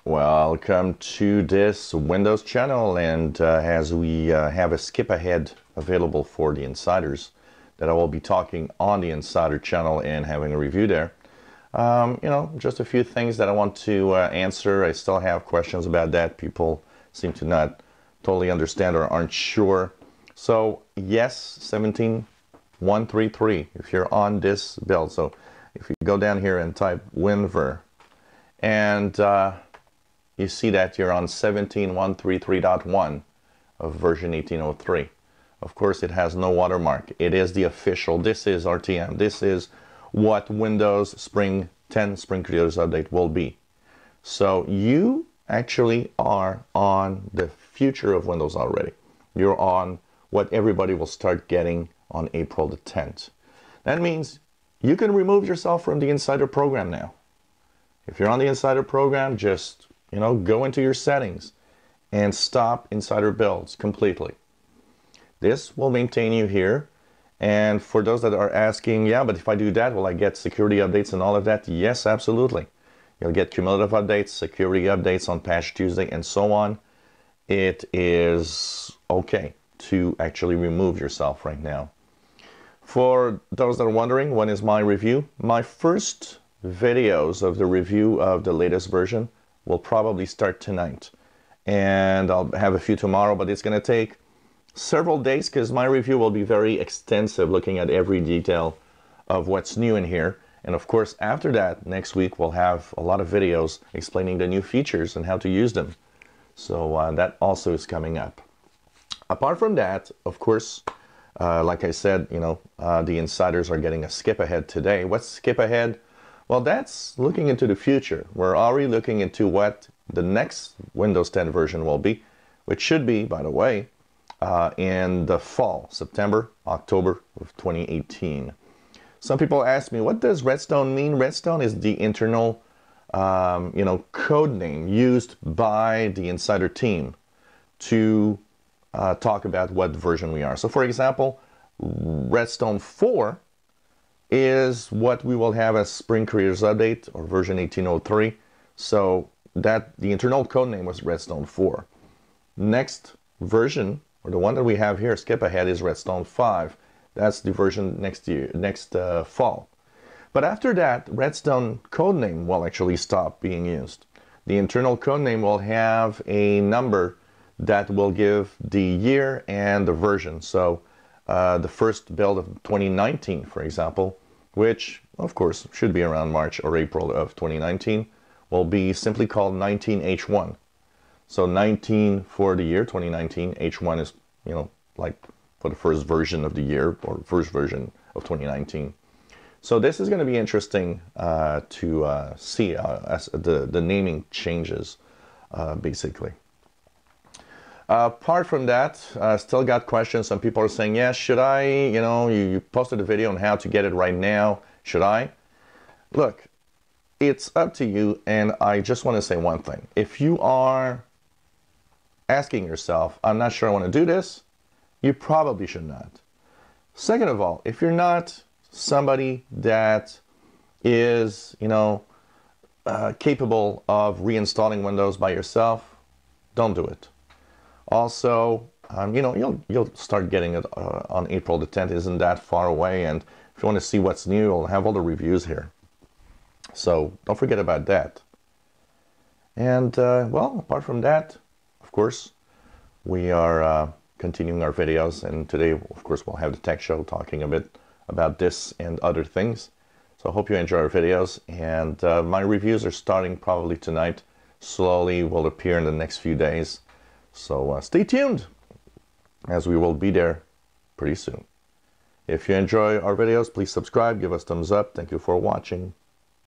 Welcome to this Windows channel, and as we have a skip ahead available for the insiders that I will be talking on the insider channel and having a review there. Just a few things that I want to answer. I still have questions about that. People seem to not totally understand or aren't sure. So yes, 17133 if you're on this build. So if you go down here and type WinVer, and you see that you're on 17133.1 of version 1803. Of course, it has no watermark. It is the official. This is RTM. This is what Windows Spring 10 Spring Creators Update will be. So you actually are on the future of Windows already. You're on what everybody will start getting on April the 10th. That means you can remove yourself from the Insider program now. If you're on the Insider program, just go into your settings and stop Insider builds completely. This will maintain you here. And for those that are asking, yeah, but if I do that, will I get security updates and all of that? Yes, absolutely. You'll get cumulative updates, security updates on Patch Tuesday, and so on. It is okay to actually remove yourself right now. For those that are wondering, when is my review? My first videos of the review of the latest version will probably start tonight, and I'll have a few tomorrow, but it's going to take several days because my review will be very extensive, looking at every detail of what's new in here. And of course, after that, next week we'll have a lot of videos explaining the new features and how to use them. So that also is coming up. Apart from that, of course, like I said, the insiders are getting a skip ahead today. What's skip ahead? Well, that's looking into the future. We're already looking into what the next Windows 10 version will be, which should be, by the way, in the fall, September, October of 2018. Some people ask me, what does Redstone mean? Redstone is the internal, code name used by the Insider team to talk about what version we are. So, for example, Redstone 4 is what we will have as Spring Creators Update, or version 1803. So that the internal code name was Redstone 4. Next version, or the one that we have here, skip ahead, is Redstone 5. That's the version next fall. But after that, Redstone codename will actually stop being used. The internal codename will have a number that will give the year and the version. So the first build of 2019, for example, which of course should be around March or April of 2019, will be simply called 19H1. So 19 for the year 2019, H1 is, like for the first version of the year or first version of 2019. So this is going to be interesting to see as the naming changes, basically. Apart from that, still got questions. Some people are saying, yes, should I, you posted a video on how to get it right now. Should I? Look, it's up to you, and I just want to say one thing. If you are asking yourself, I'm not sure I want to do this, you probably should not. Second of all, if you're not somebody that is, capable of reinstalling Windows by yourself, don't do it. Also, you'll start getting it on April the 10th. Isn't that far away? And if you want to see what's new, you'll have all the reviews here. So don't forget about that. And well, apart from that, of course, we are continuing our videos. And today, of course, we'll have the tech show talking a bit about this and other things. So I hope you enjoy our videos. And my reviews are starting probably tonight. Slowly will appear in the next few days. So stay tuned, as we will be there pretty soon. If you enjoy our videos, please subscribe, give us thumbs up. Thank you for watching.